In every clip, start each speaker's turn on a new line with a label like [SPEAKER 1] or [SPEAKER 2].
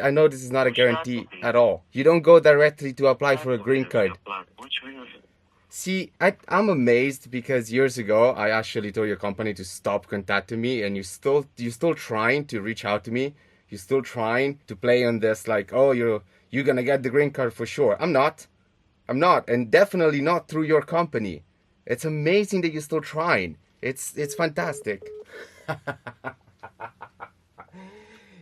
[SPEAKER 1] I know this is not a guarantee at all. You don't go directly to apply for a green card.
[SPEAKER 2] Which visa?
[SPEAKER 1] See, I'm amazed because years ago I actually told your company to stop contacting me, and you're still trying to reach out to me. You're still trying to play on this like, oh, you're gonna get the green card for sure. I'm not, and definitely not through your company. It's amazing that you're still trying. It's fantastic.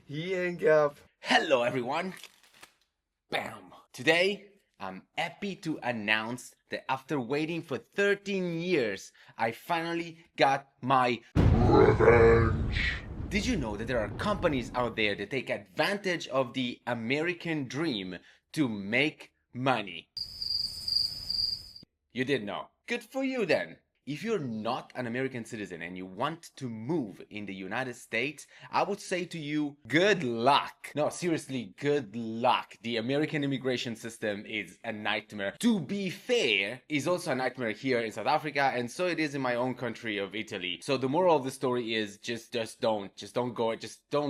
[SPEAKER 1] He hang up.
[SPEAKER 3] Hello everyone. Bam. Today, I'm happy to announce that after waiting for 13 years, I finally got my revenge. Did you know that there are companies out there that take advantage of the American dream to make money? You did know. Good for you then. If you're not an American citizen and you want to move in the United States, I would say to you, good luck. No, seriously, good luck. The American immigration system is a nightmare. To be fair, is also a nightmare here in South Africa, and so it is in my own country of Italy. So the moral of the story is just don't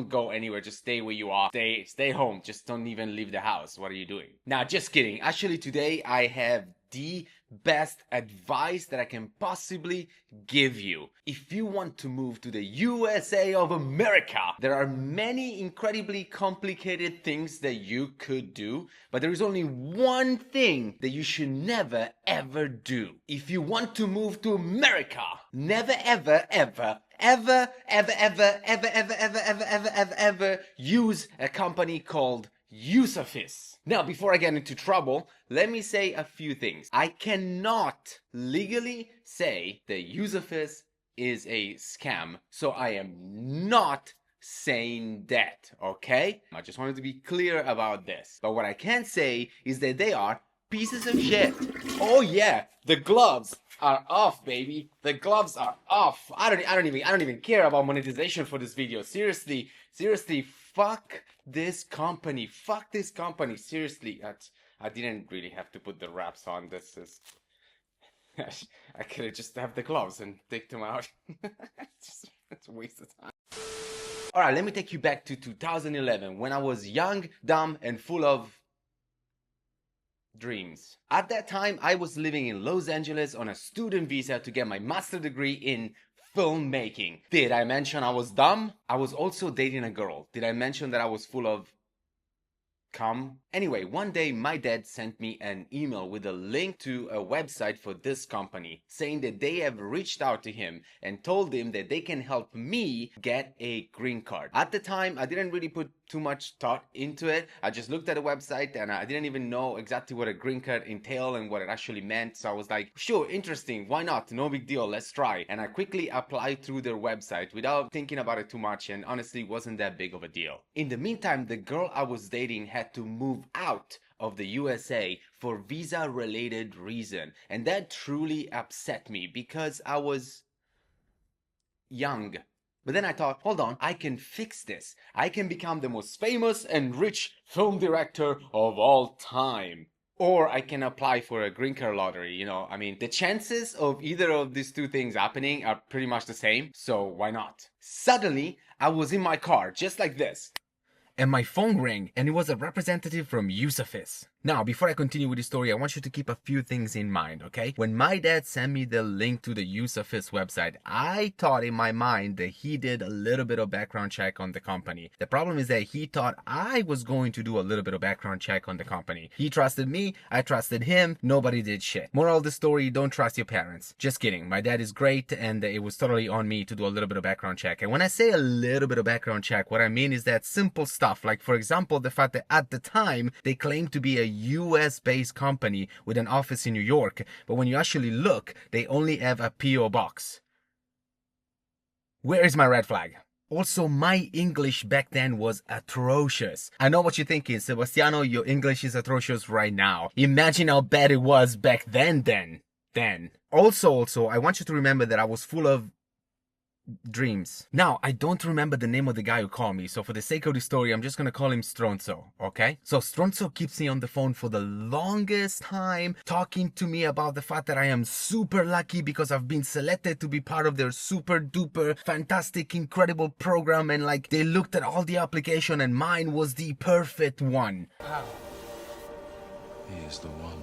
[SPEAKER 3] go anywhere. Just stay where you are. Stay home. Just don't even leave the house. What are you doing? Now, just kidding. Actually, today I have the best advice that I can possibly give you. If you want to move to the USA of America, there are many incredibly complicated things that you could do, but there is only one thing that you should never ever do. If you want to move to America, never ever use a company called Usafis. Now, before I get into trouble, let me say a few things. I cannot legally say that Usafis is a scam, so I am not saying that, okay? I just wanted to be clear about this. But what I can say is that they are pieces of shit. Oh yeah, the gloves are off, baby. The gloves are off. I don't even care about monetization for this video. Seriously, fuck this company. Fuck this company. Seriously, I didn't really have to put the wraps on. This is I could have just have the gloves and take them out. It's a waste of time. Alright, let me take you back to 2011 when I was young, dumb, and full of dreams. At that time, I was living in Los Angeles on a student visa to get my master's degree in filmmaking. Did I mention I was dumb? I was also dating a girl. Did I mention that I was full of cum? Anyway, one day my dad sent me an email with a link to a website for this company, saying that they have reached out to him and told him that they can help me get a green card. At the time, I didn't really put too much thought into it. I just looked at the website and I didn't even know exactly what a green card entailed and what it actually meant. So I was like, sure, interesting, why not? No big deal, let's try. And I quickly applied through their website without thinking about it too much, and honestly wasn't that big of a deal. In the meantime, the girl I was dating had to move out of the USA for visa related reason, and that truly upset me because I was young. But then I thought, hold on, I can fix this. I can become the most famous and rich film director of all time. Or I can apply for a green card lottery, you know. I mean, the chances of either of these two things happening are pretty much the same, so why not? Suddenly, I was in my car, just like this. And my phone rang, and it was a representative from Usafis. Now, before I continue with the story, I want you to keep a few things in mind, okay? When my dad sent me the link to the Usafis website, I thought in my mind that he did a little bit of background check on the company. The problem is that he thought I was going to do a little bit of background check on the company. He trusted me, I trusted him, nobody did shit. Moral of the story, don't trust your parents. Just kidding, my dad is great, and it was totally on me to do a little bit of background check. And when I say a little bit of background check, what I mean is that simple stuff, like for example, the fact that at the time, they claimed to be a US-based company with an office in New York, but when you actually look, they only have a P.O. box. Where is my red flag? Also, my English back then was atrocious. I know what you're thinking, Sebastiano, your English is atrocious right now. Imagine how bad it was back then. Also, I want you to remember that I was full of
[SPEAKER 1] dreams. Now, I don't remember the name of the guy who called me, so for the sake of the story, I'm just gonna call him Stronzo, okay? So Stronzo keeps me on the phone for the longest time, talking to me about the fact that I am super lucky because I've been selected to be part of their super duper fantastic incredible program, and like they looked at all the application and mine was the perfect one.
[SPEAKER 2] He is the one.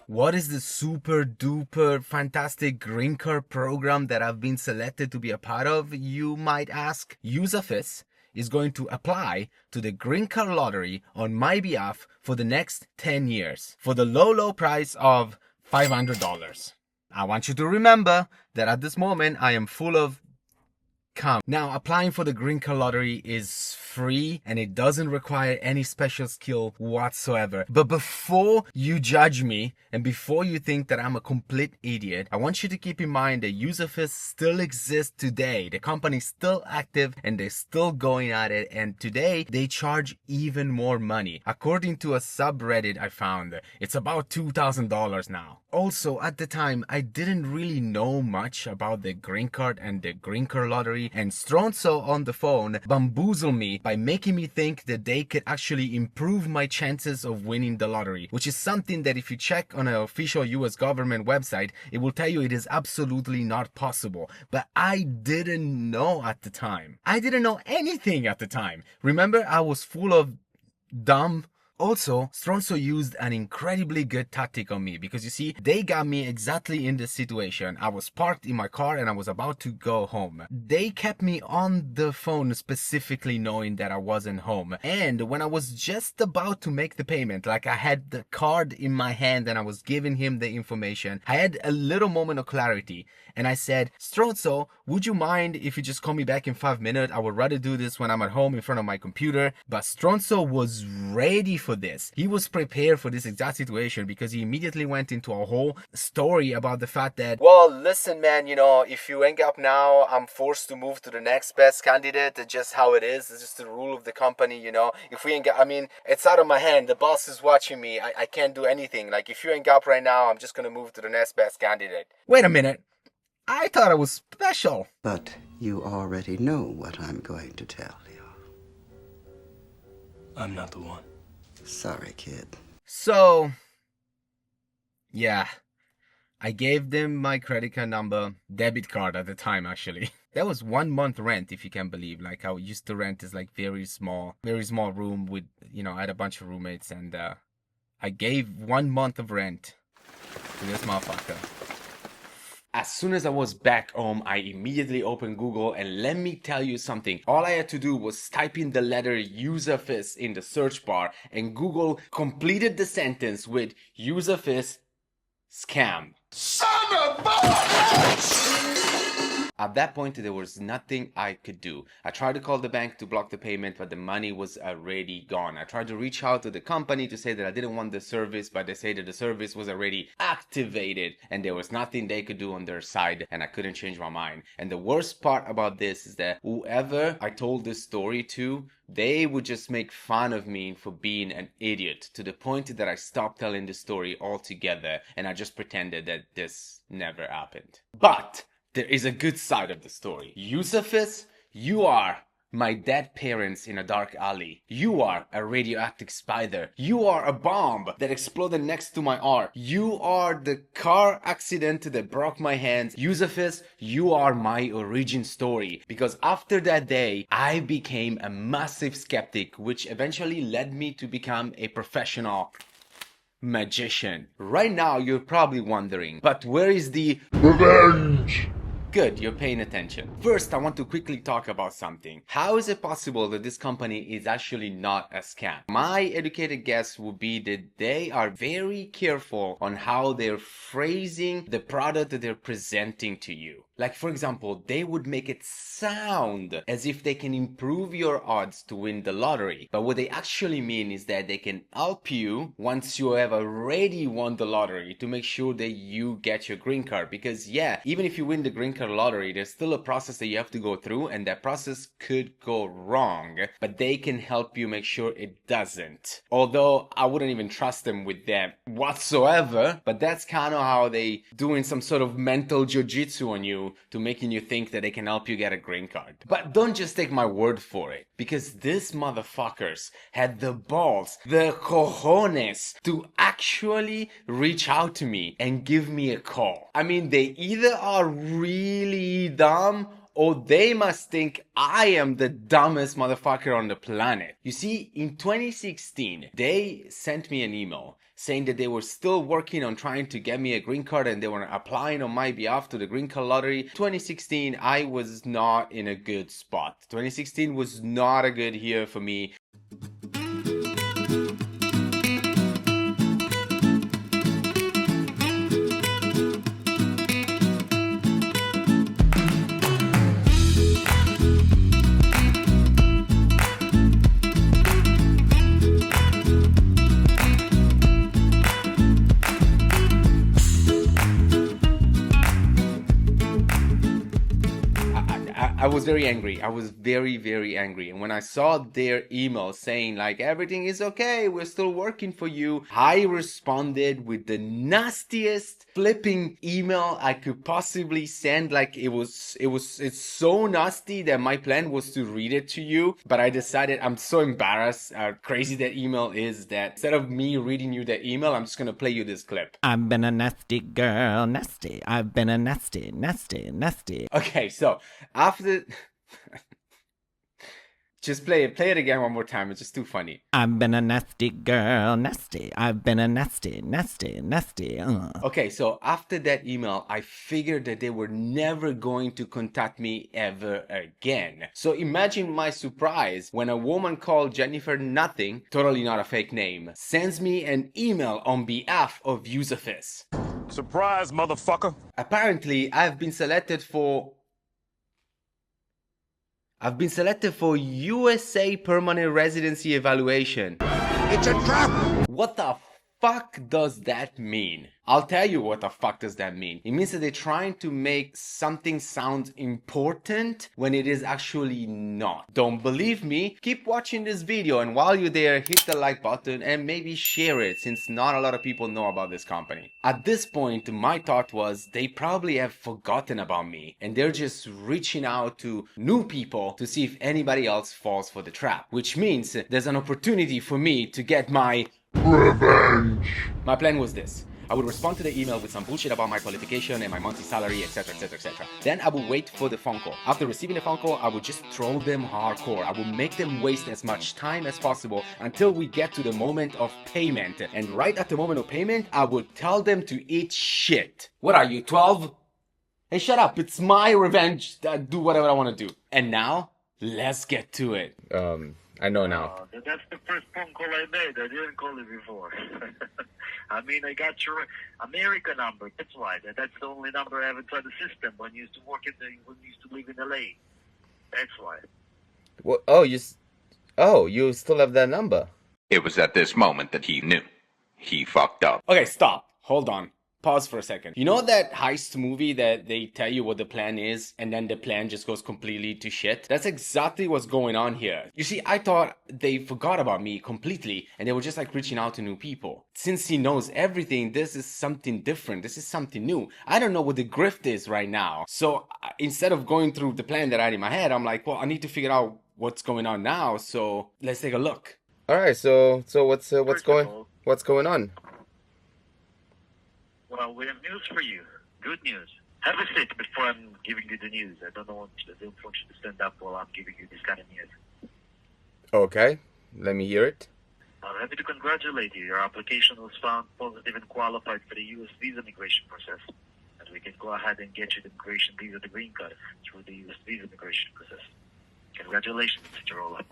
[SPEAKER 1] What is the super duper fantastic green card program that I've been selected to be a part of, you might ask? Usafis is going to apply to the green card lottery on my behalf for the next 10 years for the low price of $500. I want you to remember that at this moment I am full of cum. Now, applying for the green card lottery is free and it doesn't require any special skill whatsoever. But before you judge me and before you think that I'm a complete idiot, I want you to keep in mind that Usafis still exists today. The company is still active and they're still going at it, and today they charge even more money. According to a subreddit I found, it's about $2,000 now. Also, at the time, I didn't really know much about the green card and the green card lottery, and Stronzo on the phone bamboozled me by making me think that they could actually improve my chances of winning the lottery, which is something that if you check on an official US government website, it will tell you it is absolutely not possible. But I didn't know at the time. I didn't know anything at the time. Remember, I was full of dumb. Also, Stronzo used an incredibly good tactic on me because you see, they got me exactly in this situation. I was parked in my car and I was about to go home. They kept me on the phone specifically knowing that I wasn't home. And when I was just about to make the payment, like I had the card in my hand and I was giving him the information, I had a little moment of clarity. And I said, Stronzo, would you mind if you just call me back in 5 minutes? I would rather do this when I'm at home in front of my computer. But Stronzo was ready for this. He was prepared for this exact situation because he immediately went into a whole story about the fact that, well, listen, man, you know, if you hang up now, I'm forced to move to the next best candidate. It's just how it is. It's just the rule of the company, you know. If we hang up, I mean, it's out of my hand. The boss is watching me. I can't do anything. Like, if you hang up right now, I'm just going to move to the next best candidate. Wait a minute. I thought I was special.
[SPEAKER 4] But you already know what I'm going to tell you.
[SPEAKER 2] I'm not the one.
[SPEAKER 4] Sorry, kid.
[SPEAKER 1] So, yeah, I gave them my credit card number, debit card at the time, actually. That was 1 month rent, if you can believe. Like, I used to rent this, like, very small room with, you know, I had a bunch of roommates, and I gave 1 month of rent to this motherfucker.
[SPEAKER 3] As soon as I was back home, I immediately opened Google, and let me tell you something. All I had to do was type in the letter Usafis in the search bar, and Google completed the sentence with Usafis scam.
[SPEAKER 2] Son of a bitch!
[SPEAKER 3] At that point, there was nothing I could do. I tried to call the bank to block the payment, but the money was already gone. I tried to reach out to the company to say that I didn't want the service, but they say that the service was already activated and there was nothing they could do on their side, and I couldn't change my mind. And the worst part about this is that whoever I told this story to, they would just make fun of me for being an idiot, to the point that I stopped telling the story altogether and I just pretended that this never happened. But there is a good side of the story. Usafis, you are my dead parents in a dark alley. You are a radioactive spider. You are a bomb that exploded next to my heart. You are the car accident that broke my hands. Usafis, you are my origin story. Because after that day, I became a massive skeptic, which eventually led me to become a professional magician. Right now, you're probably wondering, but where is the revenge? Good, you're paying attention. First, I want to quickly talk about something. How is it possible that this company is actually not a scam? My educated guess would be that they are very careful on how they're phrasing the product that they're presenting to you. Like, for example, they would make it sound as if they can improve your odds to win the lottery. But what they actually mean is that they can help you once you have already won the lottery to make sure that you get your green card. Because yeah, even if you win the green card lottery, there's still a process that you have to go through, and that process could go wrong. But they can help you make sure it doesn't. Although I wouldn't even trust them with that whatsoever, but that's kind of how they doing some sort of mental jiu-jitsu on you to making you think that they can help you get a green card. But don't just take my word for it, because these motherfuckers had the balls, the cojones to actually reach out to me and give me a call. I mean, they either are really dumb or they must think I am the dumbest motherfucker on the planet. You see, in 2016, they sent me an email saying that they were still working on trying to get me a green card and they were applying on my behalf to the green card lottery. 2016, I was not in a good spot. 2016 was not a good year for me. I was very angry. I was very, very angry. And when I saw their email saying like, everything is okay, we're still working for you, I responded with the nastiest flipping email I could possibly send. Like it's so nasty that my plan was to read it to you. But I decided, I'm so embarrassed how crazy that email is, that instead of me reading you the email, I'm just going to play you this clip.
[SPEAKER 5] I've been a nasty girl, nasty. I've been a nasty, nasty, nasty.
[SPEAKER 3] Okay, so after just play it again one more time. It's just too funny.
[SPEAKER 5] I've been a nasty girl, nasty. I've been a nasty, nasty, nasty.
[SPEAKER 3] Okay, so after that email, I figured that they were never going to contact me ever again. So imagine my surprise when a woman called Jennifer Nothing, totally not a fake name, sends me an email on behalf of Usafis.
[SPEAKER 2] Surprise, motherfucker.
[SPEAKER 3] Apparently, I've been selected for USA Permanent Residency Evaluation.
[SPEAKER 2] It's a trap.
[SPEAKER 3] What the fuck does that mean? I'll tell you what the fuck does that mean. It means that they're trying to make something sound important when it is actually not. Don't believe me? Keep watching this video, and while you're there, hit the like button and maybe share it, since not a lot of people know about this company. At this point, my thought was they probably have forgotten about me and they're just reaching out to new people to see if anybody else falls for the trap, which means there's an opportunity for me to get my revenge. My plan was this. I would respond to the email with some bullshit about my qualification and my monthly salary, etc, etc, etc. Then I would wait for the phone call. After receiving the phone call, I would just troll them hardcore. I would make them waste as much time as possible until we get to the moment of payment. And right at the moment of payment, I would tell them to eat shit. What are you, 12? Hey, shut up. It's my revenge. Do whatever I want to do. And now, let's get to it.
[SPEAKER 1] I know now.
[SPEAKER 6] That's the first phone call I made. I didn't call you before. I mean, I got your America number. That's why. That's the only number I have inside the system when you used to work when you used to live in LA. That's why.
[SPEAKER 1] Well, you still have that number.
[SPEAKER 7] It was at this moment that he knew. He fucked up.
[SPEAKER 3] Okay, stop. Hold on. Pause for a second. You know that heist movie that they tell you what the plan is and then the plan just goes completely to shit? That's exactly what's going on here. You see, I thought they forgot about me completely and they were just like reaching out to new people. Since he knows everything, this is something different. This is something new. I don't know what the grift is right now. So instead of going through the plan that I had in my head, I'm like, well, I need to figure out what's going on now. So let's take a look.
[SPEAKER 1] All right, so what's going on?
[SPEAKER 6] Well, we have news for you. Good news. Have a seat before I'm giving you the news. I don't want you to stand up while I'm giving you this kind of news.
[SPEAKER 1] Okay, let me hear it.
[SPEAKER 6] I'm happy to congratulate you. Your application was found positive and qualified for the U.S. visa migration process. And we can go ahead and get you the migration visa, the green card, through the U.S. visa migration process. Congratulations, Mr. Rolla.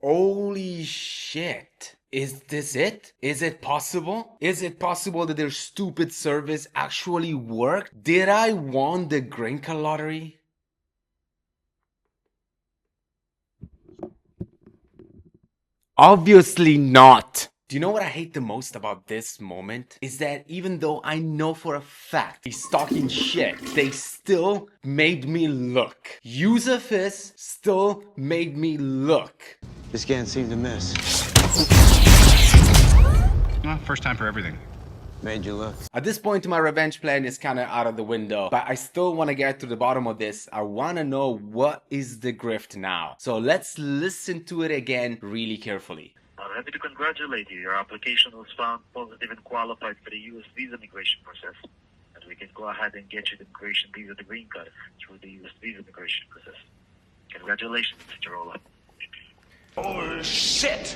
[SPEAKER 3] Holy shit. shit. Is this it? Is it possible? Is it possible that their stupid service actually worked? Did I won the green card lottery? Obviously not. Do you know what I hate the most about this moment? Is that even though I know for a fact he's talking shit, they still made me look. Usafis still made me look.
[SPEAKER 8] This can't seem to miss.
[SPEAKER 9] Well, first time for everything.
[SPEAKER 8] Made you look.
[SPEAKER 3] At this point, my revenge plan is kind of out of the window, but I still want to get to the bottom of this. I want to know what is the grift now. So let's listen to it again really carefully.
[SPEAKER 6] I'm happy to congratulate you. Your application was found positive and qualified for the U.S. visa migration process. And we can go ahead and get you the migration visa, the green card, through the U.S. visa migration process. Congratulations, Mr. Rolla.
[SPEAKER 2] Oh, shit!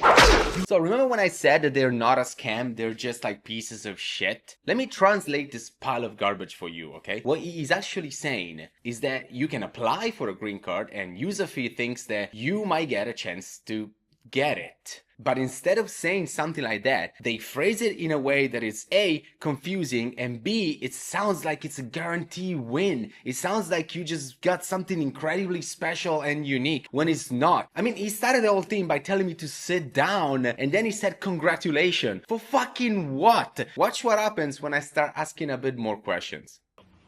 [SPEAKER 3] So remember when I said that they're not a scam, they're just like pieces of shit? Let me translate this pile of garbage for you, okay? What he's actually saying is that you can apply for a green card and Usafis thinks that you might get a chance to get it. But instead of saying something like that, they phrase it in a way that is A, confusing, and B, it sounds like it's a guarantee win. It sounds like you just got something incredibly special and unique when it's not. I mean, he started the whole thing by telling me to sit down and then he said congratulations. For fucking what? Watch what happens when I start asking a bit more questions.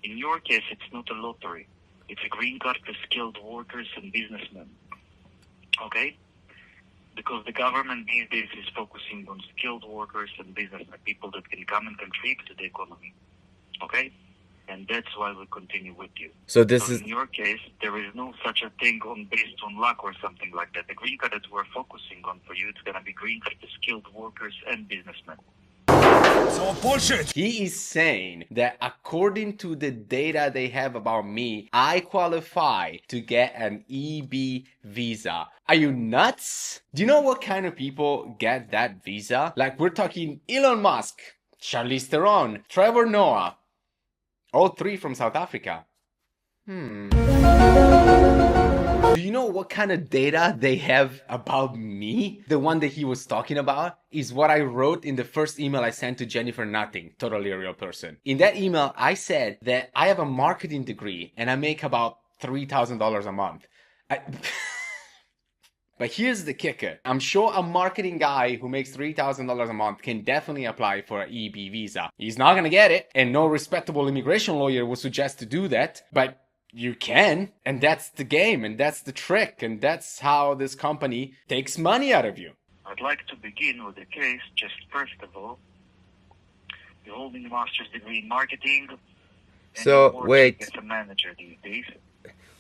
[SPEAKER 6] In your case, it's not a lottery. It's a green card for skilled workers and businessmen. Okay? Because the government these days is focusing on skilled workers and businessmen, people that can come and contribute to the economy. Okay? And that's why we continue with you.
[SPEAKER 1] So this is
[SPEAKER 6] in your case, there is no such a thing based on luck or something like that. The green card that we're focusing on for you, it's going to be green card for skilled workers and businessmen.
[SPEAKER 2] So bullshit!
[SPEAKER 3] He is saying that according to the data they have about me, I qualify to get an EB visa. Are you nuts? Do you know what kind of people get that visa? Like we're talking Elon Musk, Charlize Theron, Trevor Noah, all three from South Africa. Do you know what kind of data they have about me? The one that he was talking about is what I wrote in the first email I sent to Jennifer Nutting, totally a real person. In that email, I said that I have a marketing degree and I make about $3,000 a month. But here's the kicker. I'm sure a marketing guy who makes $3,000 a month can definitely apply for an EB visa. He's not gonna get it, and no respectable immigration lawyer would suggest to do that, but you can, and that's the game, and that's the trick, and that's how this company takes money out of you.
[SPEAKER 6] I'd like to begin with the case, just first of all. You're holding a master's degree in marketing. And
[SPEAKER 1] So,
[SPEAKER 6] you're working
[SPEAKER 1] wait.
[SPEAKER 6] as a manager these days.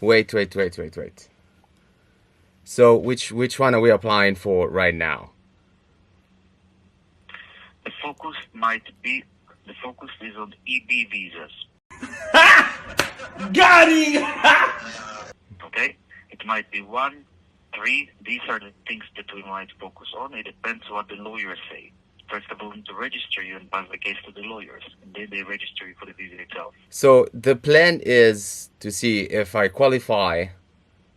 [SPEAKER 1] Wait. So which one are we applying for right now?
[SPEAKER 6] The focus is on EB visas.
[SPEAKER 2] Got him!
[SPEAKER 6] Okay? It might be 1, 3. These are the things that we might focus on. It depends what the lawyers say. First of all, we need to register you and pass the case to the lawyers. And then they register you for the visa itself.
[SPEAKER 1] So the plan is to see if I qualify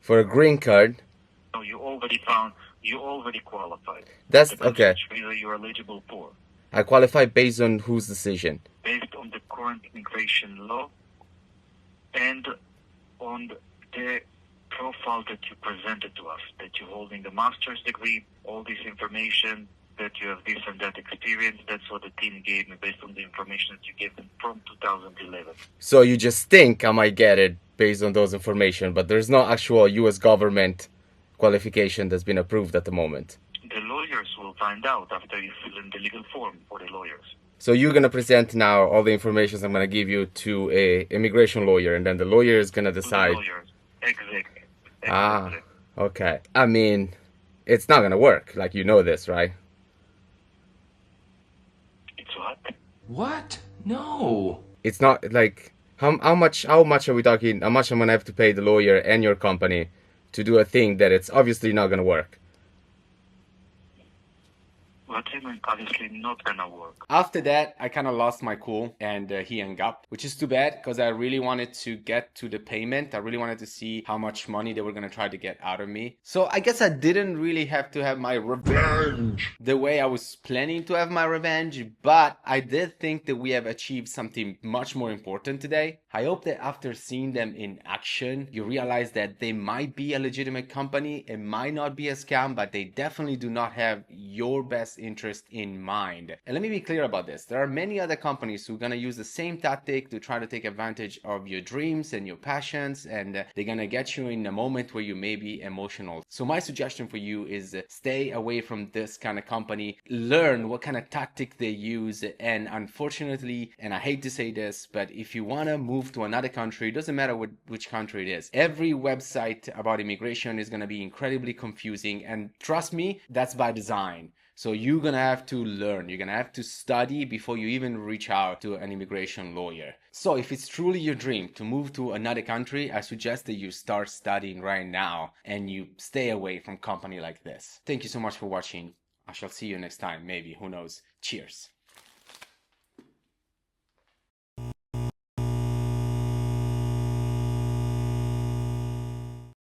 [SPEAKER 1] for a green card.
[SPEAKER 6] So you already qualified.
[SPEAKER 1] That's
[SPEAKER 6] Depends
[SPEAKER 1] okay.
[SPEAKER 6] which visa you're eligible for.
[SPEAKER 1] I qualify based on whose decision?
[SPEAKER 6] Based on the current immigration law and on the profile that you presented to us, that you're holding a master's degree, all this information, that you have this and that experience. That's what the team gave me based on the information that you gave them from 2011.
[SPEAKER 1] So you just think I might get it based on those information, but there's no actual U.S. government qualification that's been approved at the moment.
[SPEAKER 6] The lawyers will find out after you fill in the legal form for the lawyers.
[SPEAKER 1] So you're gonna present now all the information I'm gonna give you to a immigration lawyer, and then the lawyer is gonna
[SPEAKER 6] To the
[SPEAKER 1] decide.
[SPEAKER 6] lawyers. Exactly.
[SPEAKER 1] Ah, okay. I mean, it's not gonna work. Like, you know this, right?
[SPEAKER 6] It's what?
[SPEAKER 10] What? No.
[SPEAKER 1] It's not like how much are we talking? How much I'm gonna have to pay the lawyer and your company to do a thing that it's obviously not gonna work?
[SPEAKER 6] But him obviously not gonna work.
[SPEAKER 3] After that, I kind of lost my cool and he hung up, which is too bad because I really wanted to get to the payment. I really wanted to see how much money they were going to try to get out of me. So I guess I didn't really have to have my revenge the way I was planning to have my revenge, but I did think that we have achieved something much more important today. I hope that after seeing them in action, you realize that they might be a legitimate company. It might not be a scam, but they definitely do not have your best interest in mind. And let me be clear about this. There are many other companies who are going to use the same tactic to try to take advantage of your dreams and your passions, and they're going to get you in a moment where you may be emotional. So my suggestion for you is stay away from this kind of company. Learn what kind of tactic they use, and unfortunately, and I hate to say this, but if you want to move to another country, it doesn't matter which country it is, every website about immigration is going to be incredibly confusing, and trust me, that's by design. So you're going to have to learn, you're going to have to study before you even reach out to an immigration lawyer. So if it's truly your dream to move to another country, I suggest that you start studying right now and you stay away from company like this. Thank you so much for watching. I shall see you next time, maybe, who knows. Cheers.